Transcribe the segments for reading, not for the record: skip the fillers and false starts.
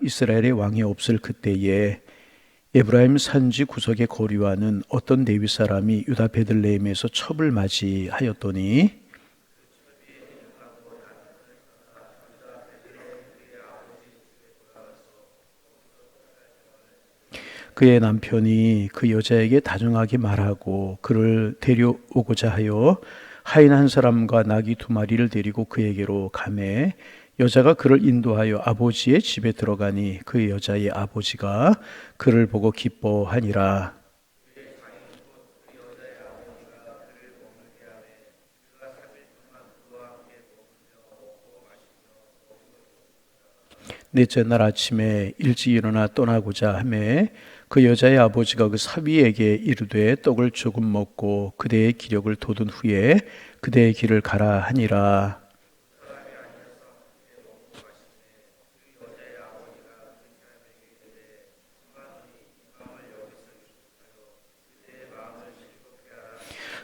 이스라엘의 왕이 없을 그때에 에브라임 산지 구석에 거류하는 어떤 레위 사람이 유다 베들레헴에서 첩을 맞이하였더니 그의 남편이 그 여자에게 다정하게 말하고 그를 데려오고자 하여 하인 한 사람과 나귀 2마리를 데리고 그에게로 가매 여자가 그를 인도하여 아버지의 집에 들어가니 그 여자의 아버지가 그를 보고 기뻐하니라. 넷째 날 아침에 일찍 일어나 떠나고자 하매 그 여자의 아버지가 그 사위에게 이르되 떡을 조금 먹고 그대의 기력을 돋운 후에 그대의 길을 가라 하니라.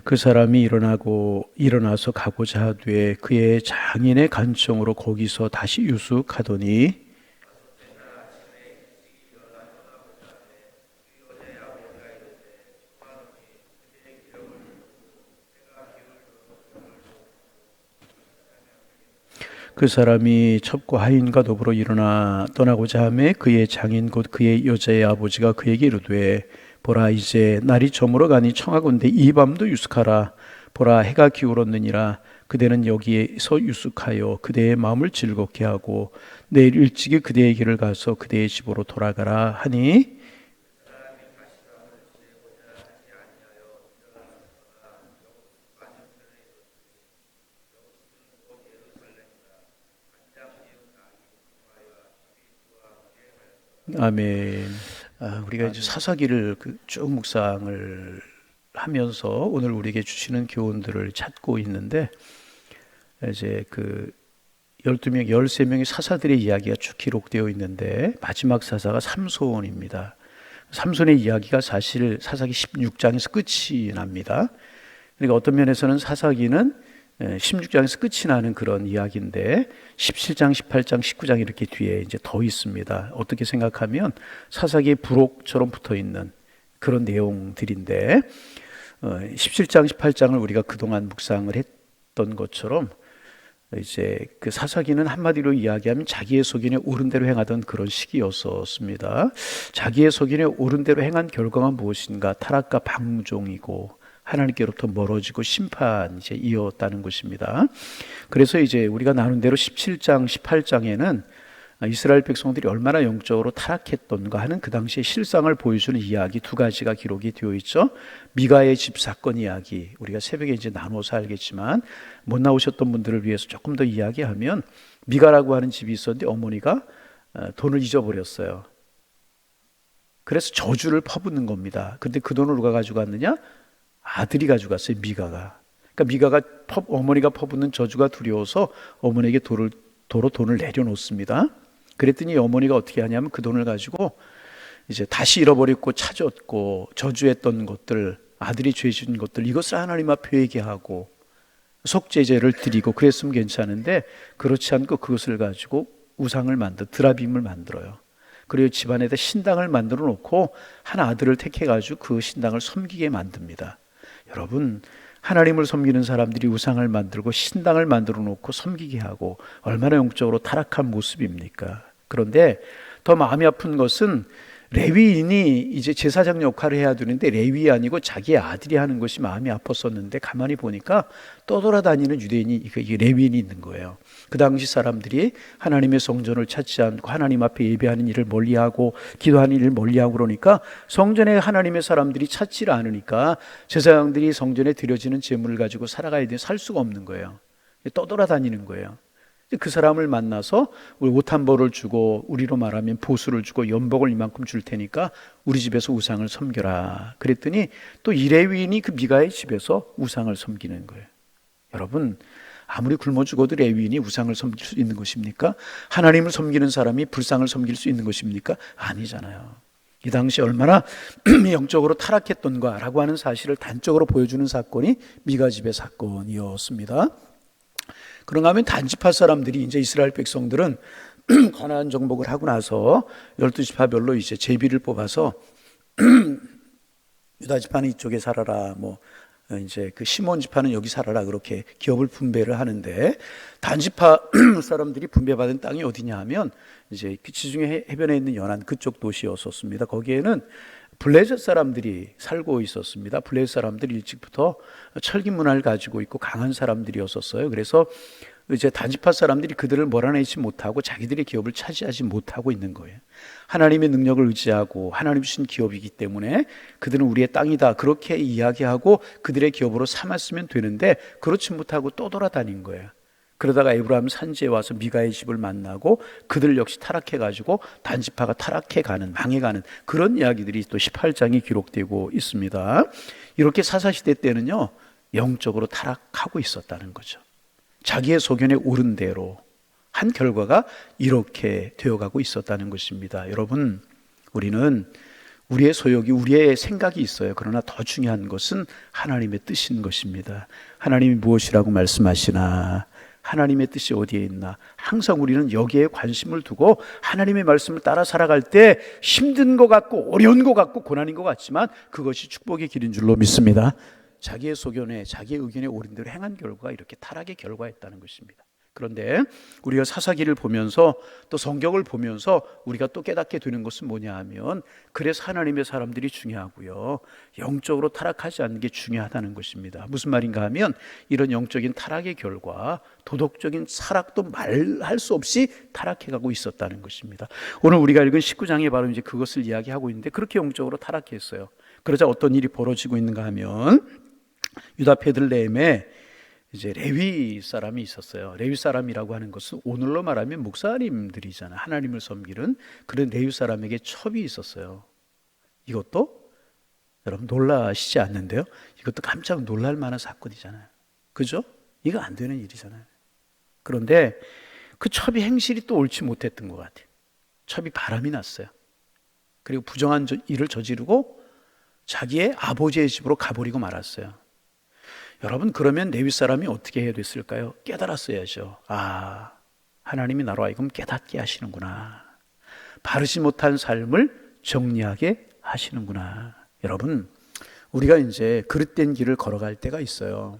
그 사람이 일어나서 가고자 하되 그의 장인의 간청으로 거기서 다시 유숙하더니 그 사람이 첩과 하인과 더불어 일어나 떠나고자 하매 그의 장인 곧 그의 여자의 아버지가 그에게 이르되 보라 이제 날이 저물어 가니 청하건대 이 밤도 유숙하라. 보라 해가 기울었느니라. 그대는 여기에서 유숙하여 그대의 마음을 즐겁게 하고 내일 일찍이 그대의 길을 가서 그대의 집으로 돌아가라 하니 아멘. 우리가 이제 사사기를 쭉 묵상을 하면서 오늘 우리에게 주시는 교훈들을 찾고 있는데 이제 12명, 13명의 사사들의 이야기가 쭉 기록되어 있는데 마지막 사사가 삼손입니다. 삼손의 이야기가 사실 사사기 16장에서 끝이 납니다. 그러니까 어떤 면에서는 사사기는 16장에서 끝이 나는 그런 이야기인데 17장, 18장, 19장 이렇게 뒤에 이제 더 있습니다. 어떻게 생각하면 사사기의 부록처럼 붙어 있는 그런 내용들인데 17장, 18장을 우리가 그동안 묵상을 했던 것처럼 이제 그 사사기는 한마디로 이야기하면 자기의 소견에 옳은 대로 행하던 그런 시기였었습니다. 자기의 소견에 옳은 대로 행한 결과가 무엇인가? 타락과 방종이고 하나님께로부터 멀어지고 심판이 이었다는 것입니다. 그래서 이제 우리가 나눈 대로 17장, 18장에는 이스라엘 백성들이 얼마나 영적으로 타락했던가 하는 그 당시의 실상을 보여주는 이야기 2가지가 기록이 되어 있죠. 미가의 집 사건 이야기, 우리가 새벽에 이제 나눠서 알겠지만 못 나오셨던 분들을 위해서 조금 더 이야기하면 미가라고 하는 집이 있었는데 어머니가 돈을 잊어버렸어요. 그래서 저주를 퍼붓는 겁니다. 근데 그 돈을 누가 가져갔느냐? 아들이 가져갔어요. 미가가. 그러니까 미가가 어머니가 퍼붓는 저주가 두려워서 어머니에게 도로 돈을 내려놓습니다. 그랬더니 어머니가 어떻게 하냐면 그 돈을 가지고 이제 다시 잃어버렸고 찾았고 저주했던 것들, 아들이 죄 지은 것들, 이것을 하나님 앞에 회개하고 속죄제를 드리고 그랬으면 괜찮은데 그렇지 않고 그것을 가지고 우상을 드라빔을 만들어요. 그리고 집안에다 신당을 만들어 놓고 한 아들을 택해가지고 그 신당을 섬기게 만듭니다. 여러분, 하나님을 섬기는 사람들이 우상을 만들고 신당을 만들어 놓고 섬기게 하고 얼마나 영적으로 타락한 모습입니까? 그런데 더 마음이 아픈 것은 레위인이 이제 제사장 역할을 해야 되는데 레위이 아니고 자기의 아들이 하는 것이 마음이 아팠었는데 가만히 보니까 떠돌아다니는 유대인이 이게 레위인이 있는 거예요. 그 당시 사람들이 하나님의 성전을 찾지 않고 하나님 앞에 예배하는 일을 멀리하고 기도하는 일을 멀리하고 그러니까 성전에 하나님의 사람들이 찾지를 않으니까 제사장들이 성전에 드려지는 제물을 가지고 살아가야 돼 살 수가 없는 거예요. 떠돌아다니는 거예요. 그 사람을 만나서 우리 옷 한 벌을 주고 우리로 말하면 보수를 주고 연복을 이만큼 줄 테니까 우리 집에서 우상을 섬겨라. 그랬더니 또 이 레위인이 그 미가의 집에서 우상을 섬기는 거예요. 여러분, 아무리 굶어 죽어도 레위인이 우상을 섬길 수 있는 것입니까? 하나님을 섬기는 사람이 불상을 섬길 수 있는 것입니까? 아니잖아요. 이 당시 얼마나 영적으로 타락했던가라고 하는 사실을 단적으로 보여주는 사건이 미가 집의 사건이었습니다. 그런가 하면 단지파 사람들이 이제 이스라엘 백성들은 가나안 정복을 하고 나서 12지파별로 이제 제비를 뽑아서 유다 지파는 이쪽에 살아라, 뭐 이제 그 시몬 지파는 여기 살아라, 그렇게 기업을 분배를 하는데, 단지파 사람들이 분배받은 땅이 어디냐 하면 이제 그 지중해 해변에 있는 연안 그쪽 도시였었습니다. 거기에는 블레셋 사람들이 살고 있었습니다. 블레셋 사람들이 일찍부터 철기 문화를 가지고 있고 강한 사람들이었었어요. 그래서 이제 단지파 사람들이 그들을 몰아내지 못하고 자기들의 기업을 차지하지 못하고 있는 거예요. 하나님의 능력을 의지하고 하나님 주신 기업이기 때문에 그들은 우리의 땅이다, 그렇게 이야기하고 그들의 기업으로 삼았으면 되는데 그렇지 못하고 또 돌아다닌 거예요. 그러다가 에브라임 산지에 와서 미가의 집을 만나고 그들 역시 타락해가지고 단지파가 타락해가는, 망해가는 그런 이야기들이 또 18장에 기록되고 있습니다. 이렇게 사사시대 때는요, 영적으로 타락하고 있었다는 거죠. 자기의 소견에 옳은 대로 한 결과가 이렇게 되어가고 있었다는 것입니다. 여러분, 우리는 우리의 소욕이, 우리의 생각이 있어요. 그러나 더 중요한 것은 하나님의 뜻인 것입니다. 하나님이 무엇이라고 말씀하시나, 하나님의 뜻이 어디에 있나, 항상 우리는 여기에 관심을 두고 하나님의 말씀을 따라 살아갈 때 힘든 것 같고 어려운 것 같고 고난인 것 같지만 그것이 축복의 길인 줄로 믿습니다. 자기의 소견에, 자기의 의견에 옳은 대로 행한 결과가 이렇게 타락의 결과였다는 것입니다. 그런데 우리가 사사기를 보면서 또 성경을 보면서 우리가 또 깨닫게 되는 것은 뭐냐 하면, 그래서 하나님의 사람들이 중요하고요, 영적으로 타락하지 않는 게 중요하다는 것입니다. 무슨 말인가 하면, 이런 영적인 타락의 결과 도덕적인 타락도 말할 수 없이 타락해가고 있었다는 것입니다. 오늘 우리가 읽은 19장에 바로 이제 그것을 이야기하고 있는데, 그렇게 영적으로 타락했어요. 그러자 어떤 일이 벌어지고 있는가 하면, 유다 베들레헴에 이제 레위 사람이 있었어요. 레위 사람이라고 하는 것은 오늘로 말하면 목사님들이잖아요. 하나님을 섬기는 그런 레위 사람에게 첩이 있었어요. 이것도 여러분 놀라시지 않는데요, 이것도 깜짝 놀랄 만한 사건이잖아요. 그죠? 이거 안 되는 일이잖아요. 그런데 그 첩이 행실이 또 옳지 못했던 것 같아요. 첩이 바람이 났어요. 그리고 부정한 일을 저지르고 자기의 아버지의 집으로 가버리고 말았어요. 여러분, 그러면 레위 사람이 어떻게 해야 됐을까요? 깨달았어야죠. 아, 하나님이 나로 하여금 깨닫게 하시는구나. 바르지 못한 삶을 정리하게 하시는구나. 여러분, 우리가 이제 그릇된 길을 걸어갈 때가 있어요.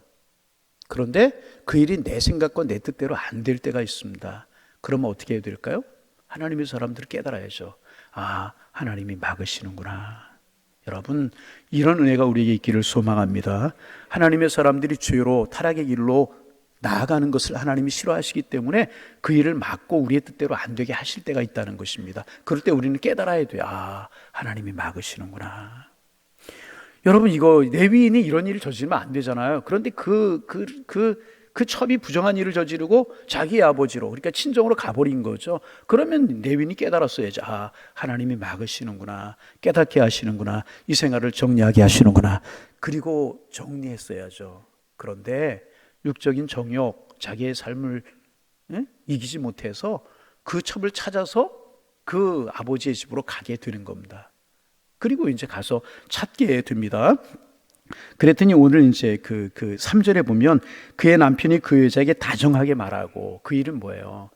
그런데 그 일이 내 생각과 내 뜻대로 안 될 때가 있습니다. 그러면 어떻게 해야 될까요? 하나님의 사람들을 깨달아야죠. 아, 하나님이 막으시는구나. 여러분, 이런 은혜가 우리에게 있기를 소망합니다. 하나님의 사람들이 죄로 타락의 길로 나아가는 것을 하나님이 싫어하시기 때문에 그 일을 막고 우리의 뜻대로 안 되게 하실 때가 있다는 것입니다. 그럴 때 우리는 깨달아야 돼요. 아, 하나님이 막으시는구나. 여러분, 이거 레위인이 이런 일을 저지르면 안 되잖아요. 그런데 그 첩이 부정한 일을 저지르고 자기의 아버지로, 그러니까 친정으로 가버린 거죠. 그러면 레위인이 깨달았어야죠. 아, 하나님이 막으시는구나, 깨닫게 하시는구나, 이 생활을 정리하게 하시는구나. 그리고 정리했어야죠. 그런데 육적인 정욕, 자기의 삶을 이기지 못해서 그 첩을 찾아서 그 아버지의 집으로 가게 되는 겁니다. 그리고 이제 가서 찾게 됩니다. 그랬더니 오늘 이제 그 3절에 보면, 그의 남편이 그 여자에게 다정하게 말하고, 그 일은 뭐예요?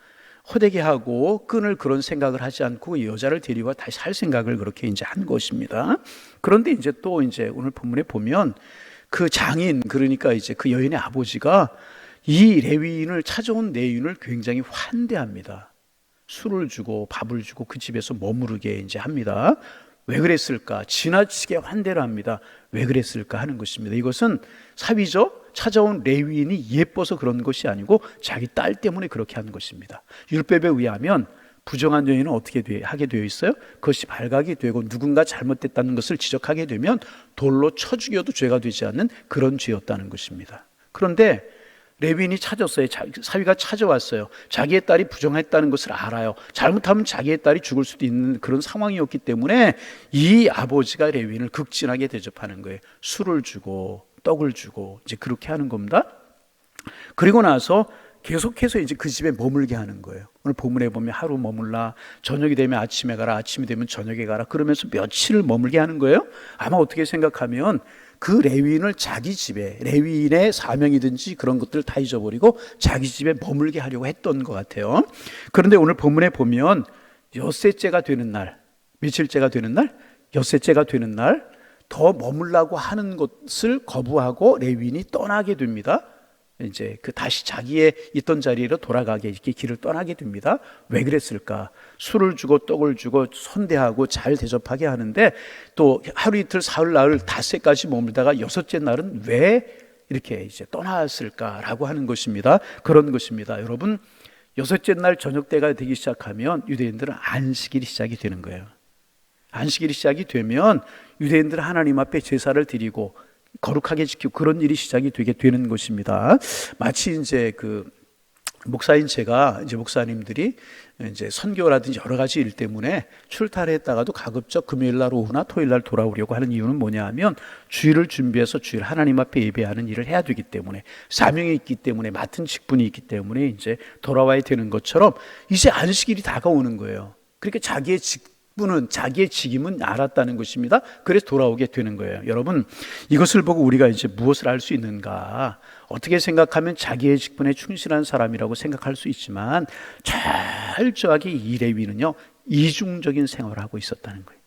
호되게 하고 끊을 그런 생각을 하지 않고 이 여자를 데리고 다시 살 생각을 그렇게 이제 한 것입니다. 그런데 이제 또 이제 오늘 본문에 보면 그 장인, 그러니까 이제 그 여인의 아버지가 이 레위인을 찾아온 레위인을 굉장히 환대합니다. 술을 주고 밥을 주고 그 집에서 머무르게 이제 합니다. 왜 그랬을까? 지나치게 환대를 합니다. 왜 그랬을까 하는 것입니다. 이것은 사위죠, 찾아온 레위인이 예뻐서 그런 것이 아니고 자기 딸 때문에 그렇게 하는 것입니다. 율법에 의하면 부정한 여인은 어떻게 하게 되어 있어요? 그것이 발각이 되고 누군가 잘못됐다는 것을 지적하게 되면 돌로 쳐 죽여도 죄가 되지 않는 그런 죄였다는 것입니다. 그런데 레위인이 찾았어요. 사위가 찾아왔어요. 자기의 딸이 부정했다는 것을 알아요. 잘못하면 자기의 딸이 죽을 수도 있는 그런 상황이었기 때문에 이 아버지가 레위인을 극진하게 대접하는 거예요. 술을 주고 떡을 주고 이제 그렇게 하는 겁니다. 그리고 나서 계속해서 이제 그 집에 머물게 하는 거예요. 오늘 본문에 보면 하루 머물라, 저녁이 되면 아침에 가라, 아침이 되면 저녁에 가라, 그러면서 며칠을 머물게 하는 거예요. 아마 어떻게 생각하면 그 레위인을 자기 집에, 레위인의 사명이든지 그런 것들을 다 잊어버리고 자기 집에 머물게 하려고 했던 것 같아요. 그런데 오늘 본문에 보면 엿새째가 되는 날, 며칠째가 되는 날? 엿새째가 되는 날 더 머물라고 하는 것을 거부하고 레위인이 떠나게 됩니다. 이제 그 다시 자기의 있던 자리로 돌아가게 이렇게 길을 떠나게 됩니다. 왜 그랬을까? 술을 주고 떡을 주고 선대하고 잘 대접하게 하는데 또 하루 이틀 사흘 나흘 닷새까지 머물다가 여섯째 날은 왜 이렇게 이제 떠났을까라고 하는 것입니다. 그런 것입니다. 여러분, 여섯째 날 저녁 때가 되기 시작하면 유대인들은 안식일이 시작이 되는 거예요. 안식일이 시작이 되면 유대인들은 하나님 앞에 제사를 드리고 거룩하게 지키고 그런 일이 시작이 되게 되는 것입니다. 마치 이제 그 목사인 제가 이제 목사님들이 이제 선교라든지 여러 가지 일 때문에 출타를 했다가도 가급적 금요일 날 오후나 토요일 날 돌아오려고 하는 이유는 뭐냐 하면 주일을 준비해서 주일 하나님 앞에 예배하는 일을 해야 되기 때문에 사명이 있기 때문에 맡은 직분이 있기 때문에 이제 돌아와야 되는 것처럼 이제 안식일이 다가오는 거예요. 그러니까 자기의 직분은 자기의 직임은 알았다는 것입니다. 그래서 돌아오게 되는 거예요. 여러분, 이것을 보고 우리가 이제 무엇을 알 수 있는가? 어떻게 생각하면 자기의 직분에 충실한 사람이라고 생각할 수 있지만 철저하게 이 레위는요 이중적인 생활을 하고 있었다는 거예요.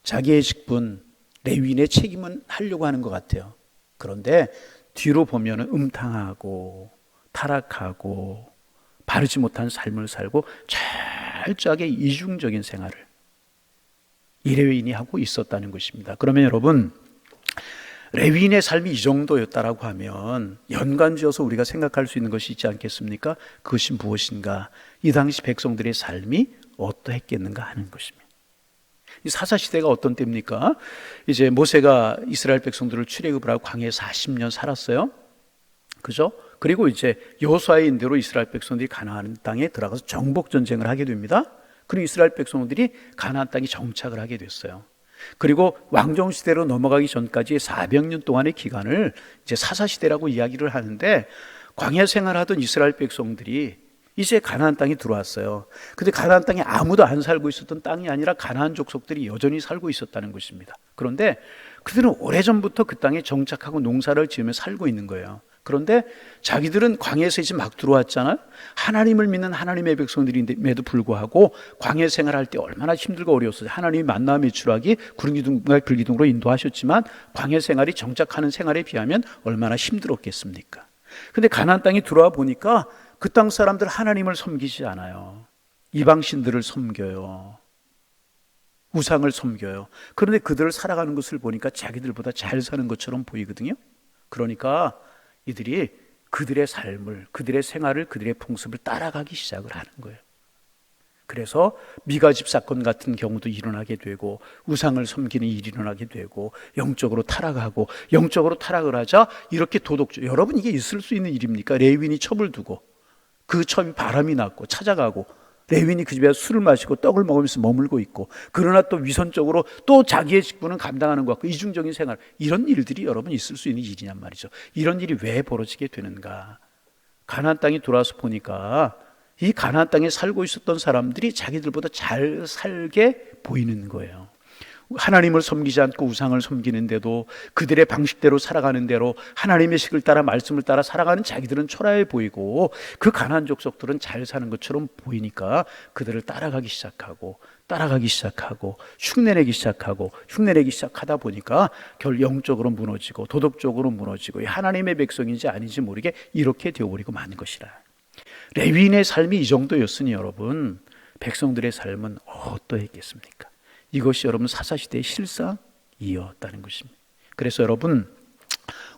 자기의 직분, 레위인의 책임은 하려고 하는 것 같아요. 그런데 뒤로 보면 음탕하고 타락하고 바르지 못한 삶을 살고 철저하게 이중적인 생활을 이 레위인이 하고 있었다는 것입니다. 그러면 여러분, 레위인의 삶이 이 정도였다라고 하면 연관지어서 우리가 생각할 수 있는 것이 있지 않겠습니까? 그것이 무엇인가? 이 당시 백성들의 삶이 어떠했겠는가 하는 것입니다. 이 사사시대가 어떤 때입니까? 이제 모세가 이스라엘 백성들을 출애굽을 하고 광야에 40년 살았어요. 그죠? 그리고 이제 여호수아의 인도로 이스라엘 백성들이 가나안 땅에 들어가서 정복 전쟁을 하게 됩니다. 그리고 이스라엘 백성들이 가나안 땅에 정착을 하게 됐어요. 그리고 왕정시대로 넘어가기 전까지 400년 동안의 기간을 이제 사사시대라고 이야기를 하는데 광야 생활하던 이스라엘 백성들이 이제 가나안 땅에 들어왔어요. 근데 가나안 땅에 아무도 안 살고 있었던 땅이 아니라 가나안 족속들이 여전히 살고 있었다는 것입니다. 그런데 그들은 오래전부터 그 땅에 정착하고 농사를 지으며 살고 있는 거예요. 그런데 자기들은 광야에서 이제 막 들어왔잖아요. 하나님을 믿는 하나님의 백성들임에도 불구하고 광야 생활할 때 얼마나 힘들고 어려웠어요. 하나님이 만나 매출하기 구름기둥과 불기둥으로 인도하셨지만 광야 생활이 정착하는 생활에 비하면 얼마나 힘들었겠습니까? 근데 가나안 땅에 들어와 보니까 그 땅 사람들 하나님을 섬기지 않아요. 이방신들을 섬겨요. 우상을 섬겨요. 그런데 그들을 살아가는 것을 보니까 자기들보다 잘 사는 것처럼 보이거든요. 그러니까 이들이 그들의 삶을, 그들의 생활을, 그들의 풍습을 따라가기 시작을 하는 거예요. 그래서 미가집 사건 같은 경우도 일어나게 되고 우상을 섬기는 일이 일어나게 되고 영적으로 타락하고 영적으로 타락을 하자 이렇게 여러분 이게 있을 수 있는 일입니까? 레위인이 첩을 두고 그 첩이 바람이 났고 찾아가고 레위인이 그 집에 술을 마시고 떡을 먹으면서 머물고 있고 그러나 또 위선적으로 또 자기의 직분은 감당하는 것 같고 이중적인 생활, 이런 일들이 여러분 있을 수 있는 일이냔 말이죠. 이런 일이 왜 벌어지게 되는가? 가나안 땅에 돌아와서 보니까 이 가나안 땅에 살고 있었던 사람들이 자기들보다 잘 살게 보이는 거예요. 하나님을 섬기지 않고 우상을 섬기는데도 그들의 방식대로 살아가는 대로 하나님의 식을 따라 말씀을 따라 살아가는 자기들은 초라해 보이고 그 가나안 족속들은 잘 사는 것처럼 보이니까 그들을 따라가기 시작하고 흉내내기 시작하다 보니까 결 영적으로 무너지고 도덕적으로 무너지고 하나님의 백성인지 아닌지 모르게 이렇게 되어버리고 마는 것이라. 레위인의 삶이 이 정도였으니 여러분, 백성들의 삶은 어떠했겠습니까? 이것이 여러분 사사시대의 실상이었다는 것입니다. 그래서 여러분,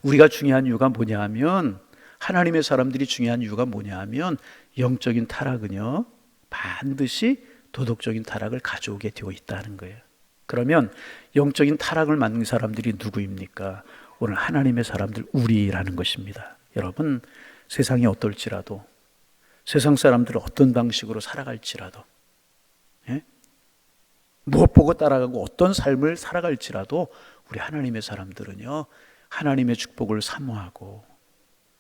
우리가 중요한 이유가 뭐냐 하면, 하나님의 사람들이 중요한 이유가 뭐냐 하면, 영적인 타락은요 반드시 도덕적인 타락을 가져오게 되어 있다는 거예요. 그러면 영적인 타락을 만든 사람들이 누구입니까? 오늘 하나님의 사람들, 우리라는 것입니다. 여러분, 세상이 어떨지라도, 세상 사람들은 어떤 방식으로 살아갈지라도, 무엇 보고 따라가고 어떤 삶을 살아갈지라도 우리 하나님의 사람들은요 하나님의 축복을 사모하고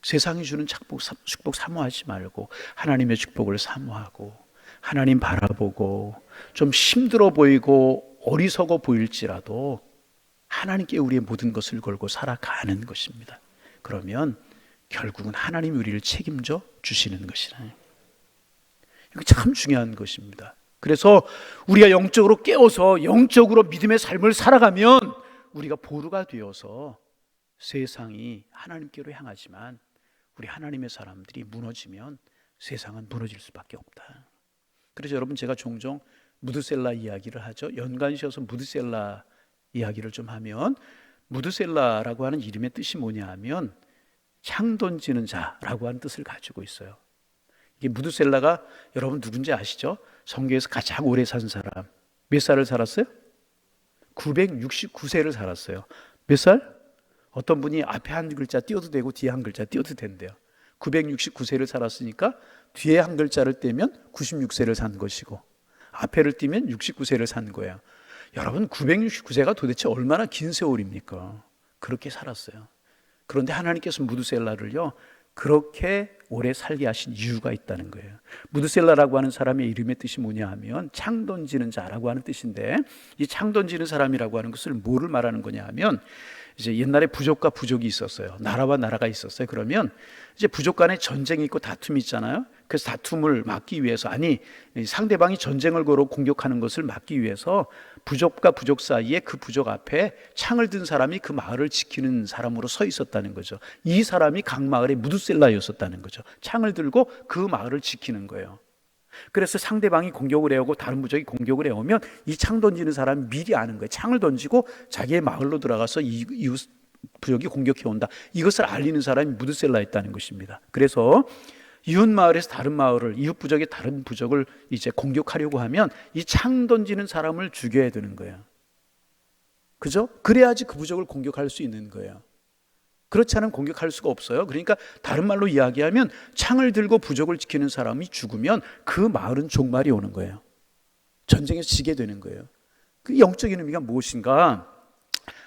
세상이 주는 축복 사모하지 말고 하나님의 축복을 사모하고 하나님 바라보고 좀 힘들어 보이고 어리석어 보일지라도 하나님께 우리의 모든 것을 걸고 살아가는 것입니다. 그러면 결국은 하나님이 우리를 책임져 주시는 것이라. 이거 참 중요한 것입니다. 그래서 우리가 영적으로 깨어서 영적으로 믿음의 삶을 살아가면 우리가 보루가 되어서 세상이 하나님께로 향하지만 우리 하나님의 사람들이 무너지면 세상은 무너질 수밖에 없다. 그래서 여러분, 제가 종종 무드셀라 이야기를 하죠. 연관지어서 무드셀라 이야기를 좀 하면, 무드셀라라고 하는 이름의 뜻이 뭐냐 하면 창 던지는 자라고 하는 뜻을 가지고 있어요. 이게 무드셀라가 여러분 누군지 아시죠? 성경에서 가장 오래 산 사람. 몇 살을 살았어요? 969세를 살았어요. 몇 살? 어떤 분이 앞에 한 글자 띄워도 되고 뒤에 한 글자 띄워도 된대요. 969세를 살았으니까 뒤에 한 글자를 떼면 96세를 산 것이고 앞에를 띄면 69세를 산 거예요. 여러분, 969세가 도대체 얼마나 긴 세월입니까? 그렇게 살았어요. 그런데 하나님께서 무드셀라를요 그렇게 오래 살게 하신 이유가 있다는 거예요. 무드셀라라고 하는 사람의 이름의 뜻이 뭐냐 하면 창 던지는 자라고 하는 뜻인데, 이 창 던지는 사람이라고 하는 것을 뭐를 말하는 거냐 하면, 이제 옛날에 부족과 부족이 있었어요. 나라와 나라가 있었어요. 그러면 이제 부족 간에 전쟁이 있고 다툼이 있잖아요. 그래서 다툼을 막기 위해서, 아니 상대방이 전쟁을 걸어 공격하는 것을 막기 위해서 부족과 부족 사이에 그 부족 앞에 창을 든 사람이 그 마을을 지키는 사람으로 서 있었다는 거죠. 이 사람이 각 마을의 무드셀라였었다는 거죠. 창을 들고 그 마을을 지키는 거예요. 그래서 상대방이 공격을 해오고 다른 부족이 공격을 해오면 이 창 던지는 사람이 미리 아는 거예요. 창을 던지고 자기의 마을로 들어가서 이웃 부족이 공격해 온다, 이것을 알리는 사람이 무드셀라였다는 것입니다. 그래서 이웃 마을에서 다른 마을을, 이웃 부족의 다른 부족을 이제 공격하려고 하면 이 창 던지는 사람을 죽여야 되는 거예요. 그죠? 그래야지 그 부족을 공격할 수 있는 거예요. 그렇지 않으면 공격할 수가 없어요. 그러니까 다른 말로 이야기하면 창을 들고 부족을 지키는 사람이 죽으면 그 마을은 종말이 오는 거예요. 전쟁에서 지게 되는 거예요. 그 영적인 의미가 무엇인가?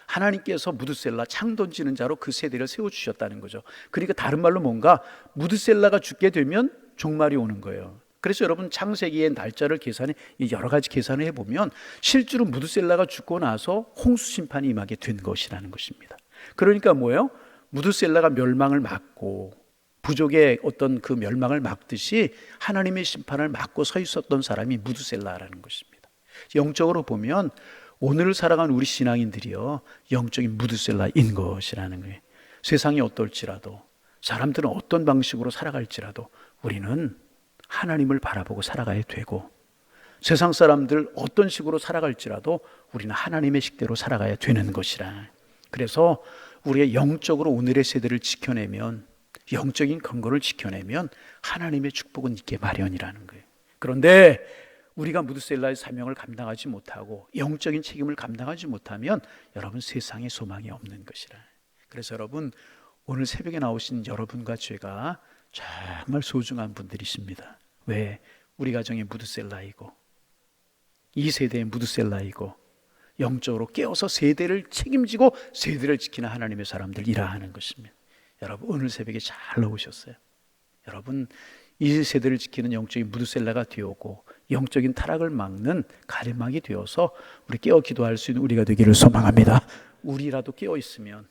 하나님께서 무드셀라, 창 던지는 자로 그 세대를 세워주셨다는 거죠. 그러니까 다른 말로 뭔가 무드셀라가 죽게 되면 종말이 오는 거예요. 그래서 여러분, 창세기의 날짜를 계산해, 여러 가지 계산을 해보면 실제로 무드셀라가 죽고 나서 홍수 심판이 임하게 된 것이라는 것입니다. 그러니까 뭐예요? 무드셀라가 멸망을 막고 부족의 어떤 그 멸망을 막듯이 하나님의 심판을 막고 서 있었던 사람이 무드셀라라는 것입니다. 영적으로 보면 오늘을 살아가는 우리 신앙인들이요 영적인 무드셀라인 것이라는 거예요. 세상이 어떨지라도, 사람들은 어떤 방식으로 살아갈지라도 우리는 하나님을 바라보고 살아가야 되고, 세상 사람들 어떤 식으로 살아갈지라도 우리는 하나님의 식대로 살아가야 되는 것이라. 그래서 우리가 영적으로 오늘의 세대를 지켜내면, 영적인 근거를 지켜내면 하나님의 축복은 있게 마련이라는 거예요. 그런데 우리가 무드셀라의 사명을 감당하지 못하고 영적인 책임을 감당하지 못하면 여러분, 세상에 소망이 없는 것이라. 그래서 여러분, 오늘 새벽에 나오신 여러분과 제가 정말 소중한 분들이십니다. 왜? 우리 가정의 무드셀라이고 이 세대의 무드셀라이고 영적으로 깨어서 세대를 책임지고 세대를 지키는 하나님의 사람들이라 하는 것입니다. 여러분, 오늘 새벽에 잘 나오셨어요. 여러분, 이 세대를 지키는 영적인 무드셀라가 되었고 영적인 타락을 막는 가르막이 되어서 우리 깨어 기도할 수 있는 우리가 되기를 소망합니다. 우리라도 깨어 있으면,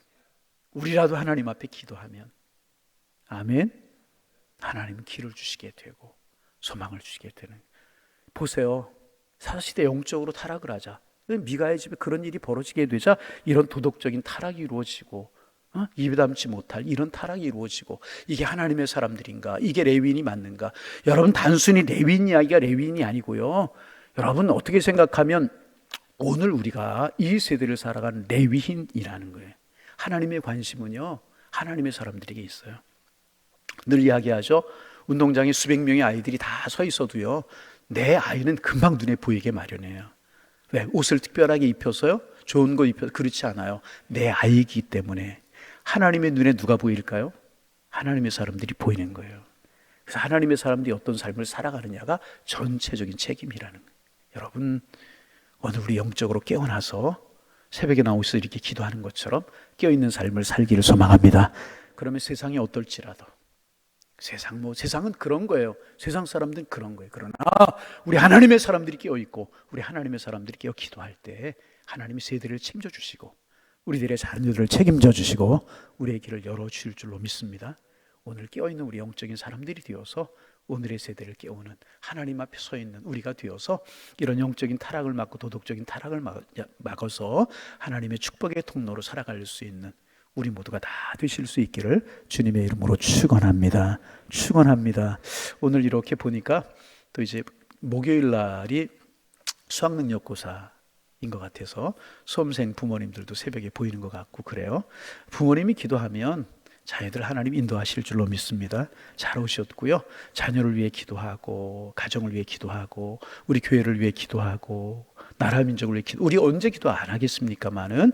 우리라도 하나님 앞에 기도하면, 아멘, 하나님은 길을 주시게 되고 소망을 주시게 되는. 보세요, 사시대 영적으로 타락을 하자, 미가의 집에 그런 일이 벌어지게 되자 이런 도덕적인 타락이 이루어지고 입에 담지 못할 이런 타락이 이루어지고, 이게 하나님의 사람들인가? 이게 레위인이 맞는가? 여러분, 단순히 레위인 이야기가 레위인이 아니고요, 여러분 어떻게 생각하면 오늘 우리가 이 세대를 살아가는 레위인이라는 거예요. 하나님의 관심은요 하나님의 사람들에게 있어요. 늘 이야기하죠. 운동장에 수백 명의 아이들이 다 서 있어도요 내 아이는 금방 눈에 보이게 마련해요. 왜? 옷을 특별하게 입혀서요? 좋은 거 입혀서? 그렇지 않아요. 내 아이이기 때문에. 하나님의 눈에 누가 보일까요? 하나님의 사람들이 보이는 거예요. 그래서 하나님의 사람들이 어떤 삶을 살아가느냐가 전체적인 책임이라는 거예요. 여러분, 오늘 우리 영적으로 깨어나서 새벽에 나오셔서 이렇게 기도하는 것처럼 깨어있는 삶을 살기를 소망합니다. 그러면 세상이 어떨지라도, 세상은 그런 거예요. 세상 사람들은 그런 거예요. 그러나 우리 하나님의 사람들이 깨어있고 우리 하나님의 사람들이 깨어 기도할 때 하나님이 세대를 책임져 주시고 우리들의 자녀들을 책임져 주시고 우리의 길을 열어주실 줄로 믿습니다. 오늘 깨어있는 우리 영적인 사람들이 되어서 오늘의 세대를 깨우는, 하나님 앞에 서 있는 우리가 되어서 이런 영적인 타락을 막고 도덕적인 타락을 막아서 하나님의 축복의 통로로 살아갈 수 있는 우리 모두가 다 되실 수 있기를 주님의 이름으로 축원합니다. 축원합니다. 오늘 이렇게 보니까 또 이제 목요일 날이 수학능력고사인 것 같아서 수험생 부모님들도 새벽에 보이는 것 같고 그래요. 부모님이 기도하면 자녀들 하나님 인도하실 줄로 믿습니다. 잘 오셨고요. 자녀를 위해 기도하고 가정을 위해 기도하고 우리 교회를 위해 기도하고 나라 민족을 위해 우리 언제 기도 안 하겠습니까마는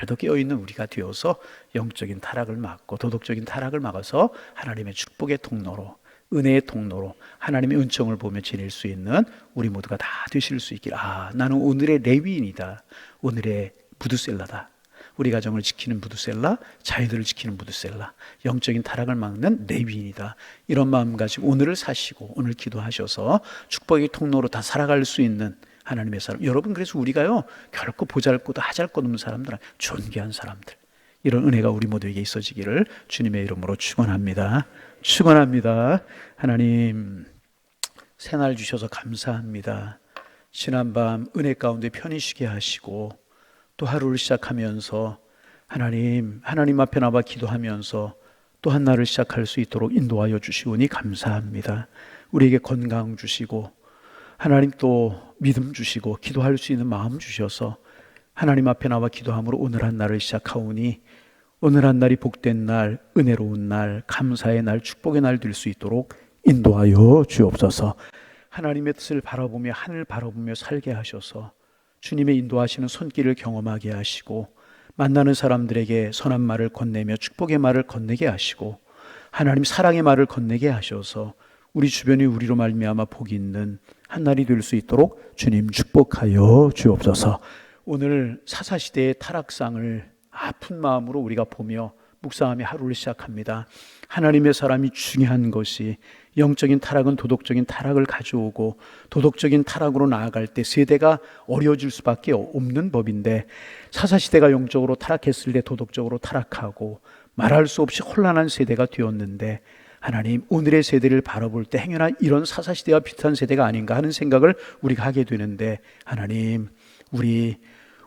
늘도 깨어있는 우리가 되어서 영적인 타락을 막고 도덕적인 타락을 막아서 하나님의 축복의 통로로, 은혜의 통로로 하나님의 은총을 보며 지낼 수 있는 우리 모두가 다 되실 수 있길. 나는 오늘의 레위인이다. 오늘의 부두셀라다. 우리 가정을 지키는 부두셀라, 자녀들을 지키는 부두셀라, 영적인 타락을 막는 레위인이다. 이런 마음 가지고 오늘을 사시고 오늘 기도하셔서 축복의 통로로 다 살아갈 수 있는 하나님의 사람. 여러분, 그래서 우리가요 결코 보잘것도 하잘것 없는 사람들, 존귀한 사람들, 이런 은혜가 우리 모두에게 있어지기를 주님의 이름으로 축원합니다. 축원합니다. 하나님, 새날 주셔서 감사합니다. 지난밤 은혜 가운데 편히 쉬게 하시고 또 하루를 시작하면서 하나님 앞에 나와 기도하면서 또 한 날을 시작할 수 있도록 인도하여 주시오니 감사합니다. 우리에게 건강 주시고 하나님 또 믿음 주시고 기도할 수 있는 마음 주셔서 하나님 앞에 나와 기도함으로 오늘 한 날을 시작하오니 오늘 한 날이 복된 날, 은혜로운 날, 감사의 날, 축복의 날 될 수 있도록 인도하여 주옵소서. 하나님의 뜻을 바라보며 하늘 바라보며 살게 하셔서 주님의 인도하시는 손길을 경험하게 하시고 만나는 사람들에게 선한 말을 건네며 축복의 말을 건네게 하시고 하나님 사랑의 말을 건네게 하셔서 우리 주변이 우리로 말미암아 복이 있는 한 날이 될 수 있도록 주님 축복하여 주옵소서. 오늘 사사시대의 타락상을 아픈 마음으로 우리가 보며 묵상하며 하루를 시작합니다. 하나님의 사람이 중요한 것이 영적인 타락은 도덕적인 타락을 가져오고 도덕적인 타락으로 나아갈 때 세대가 어려워질 수밖에 없는 법인데 사사시대가 영적으로 타락했을 때 도덕적으로 타락하고 말할 수 없이 혼란한 세대가 되었는데 하나님, 오늘의 세대를 바라볼 때 행여나 이런 사사시대와 비슷한 세대가 아닌가 하는 생각을 우리가 하게 되는데 하나님, 우리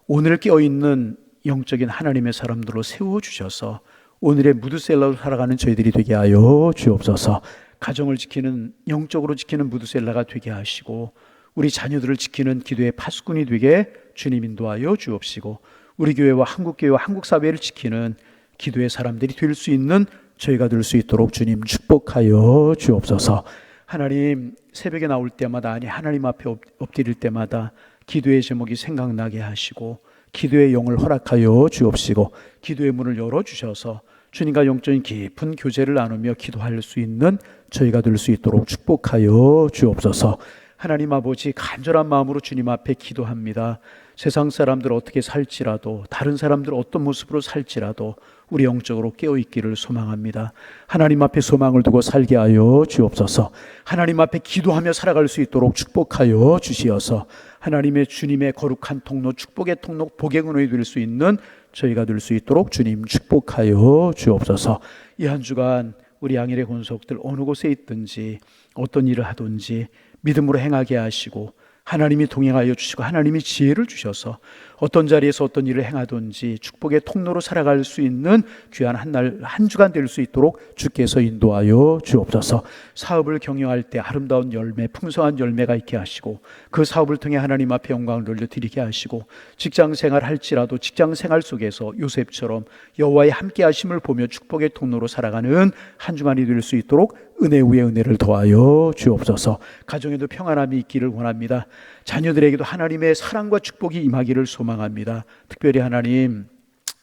오늘 깨어있는 영적인 하나님의 사람들로 세워주셔서 오늘의 무드셀라로 살아가는 저희들이 되게 하여 주옵소서. 가정을 지키는, 영적으로 지키는 무드셀라가 되게 하시고 우리 자녀들을 지키는 기도의 파수꾼이 되게 주님 인도하여 주옵시고 우리 교회와 한국교회와 한국사회를 지키는 기도의 사람들이 될 수 있는 저희가 될 수 있도록 주님 축복하여 주옵소서. 하나님, 새벽에 나올 때마다 아니 하나님 앞에 엎드릴 때마다 기도의 제목이 생각나게 하시고 기도의 영을 허락하여 주옵시고 기도의 문을 열어주셔서 주님과 영적인 깊은 교제를 나누며 기도할 수 있는 저희가 될 수 있도록 축복하여 주옵소서. 하나님 아버지, 간절한 마음으로 주님 앞에 기도합니다. 세상 사람들 어떻게 살지라도 다른 사람들 어떤 모습으로 살지라도 우리 영적으로 깨어있기를 소망합니다. 하나님 앞에 소망을 두고 살게 하여 주옵소서. 하나님 앞에 기도하며 살아갈 수 있도록 축복하여 주시어서 하나님의 주님의 거룩한 통로, 축복의 통로, 복의 근원이 될 수 있는 저희가 될 수 있도록 주님 축복하여 주옵소서. 이 한 주간 우리 양일의 권속들 어느 곳에 있든지 어떤 일을 하든지 믿음으로 행하게 하시고 하나님이 동행하여 주시고 하나님이 지혜를 주셔서 어떤 자리에서 어떤 일을 행하든지 축복의 통로로 살아갈 수 있는 귀한 한 날, 한 주간 될 수 있도록 주께서 인도하여 주옵소서. 사업을 경영할 때 아름다운 열매, 풍성한 열매가 있게 하시고 그 사업을 통해 하나님 앞에 영광을 돌려드리게 하시고 직장 생활 할지라도 직장 생활 속에서 요셉처럼 여호와의 함께 하심을 보며 축복의 통로로 살아가는 한 주간이 될 수 있도록 은혜 위에 은혜를 더하여 주옵소서. 가정에도 평안함이 있기를 원합니다. 자녀들에게도 하나님의 사랑과 축복이 임하기를 소망합니다. 특별히 하나님,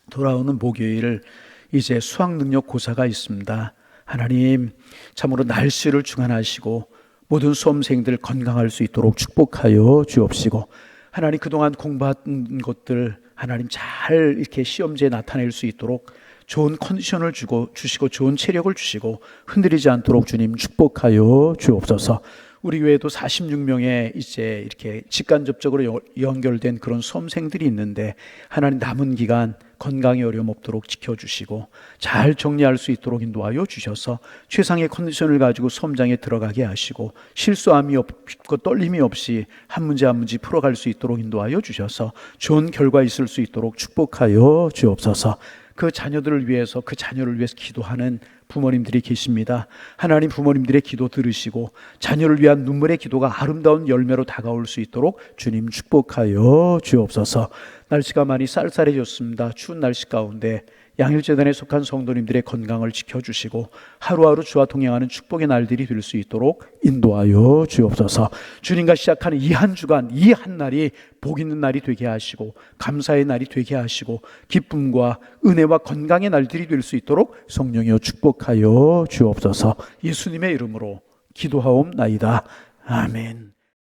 돌아오는 목요일 이제 수학능력 고사가 있습니다. 하나님, 참으로 날씨를 주관하시고 모든 수험생들 건강할 수 있도록 축복하여 주옵시고 하나님, 그동안 공부한 것들 하나님 잘 이렇게 시험지에 나타낼 수 있도록 좋은 컨디션을 주시고 좋은 체력을 주시고 흔들리지 않도록 주님 축복하여 주옵소서. 우리 교회도 46명의 이제 이렇게 직간접적으로 연결된 그런 수험생들이 있는데 하나님 남은 기간 건강에 어려움 없도록 지켜주시고 잘 정리할 수 있도록 인도하여 주셔서 최상의 컨디션을 가지고 수험장에 들어가게 하시고 실수함이 없고 떨림이 없이 한 문제 한 문제 풀어갈 수 있도록 인도하여 주셔서 좋은 결과 있을 수 있도록 축복하여 주옵소서. 그 자녀들을 위해서, 그 자녀를 위해서 기도하는 부모님들이 계십니다. 하나님, 부모님들의 기도 들으시고 자녀를 위한 눈물의 기도가 아름다운 열매로 다가올 수 있도록 주님 축복하여 주옵소서. 날씨가 많이 쌀쌀해졌습니다. 추운 날씨 가운데 양일재단에 속한 성도님들의 건강을 지켜주시고 하루하루 주와 동행하는 축복의 날들이 될 수 있도록 인도하여 주옵소서. 주님과 시작하는 이 한 주간, 이 한 날이 복 있는 날이 되게 하시고 감사의 날이 되게 하시고 기쁨과 은혜와 건강의 날들이 될 수 있도록 성령이여 축복하여 주옵소서. 예수님의 이름으로 기도하옵나이다. 아멘.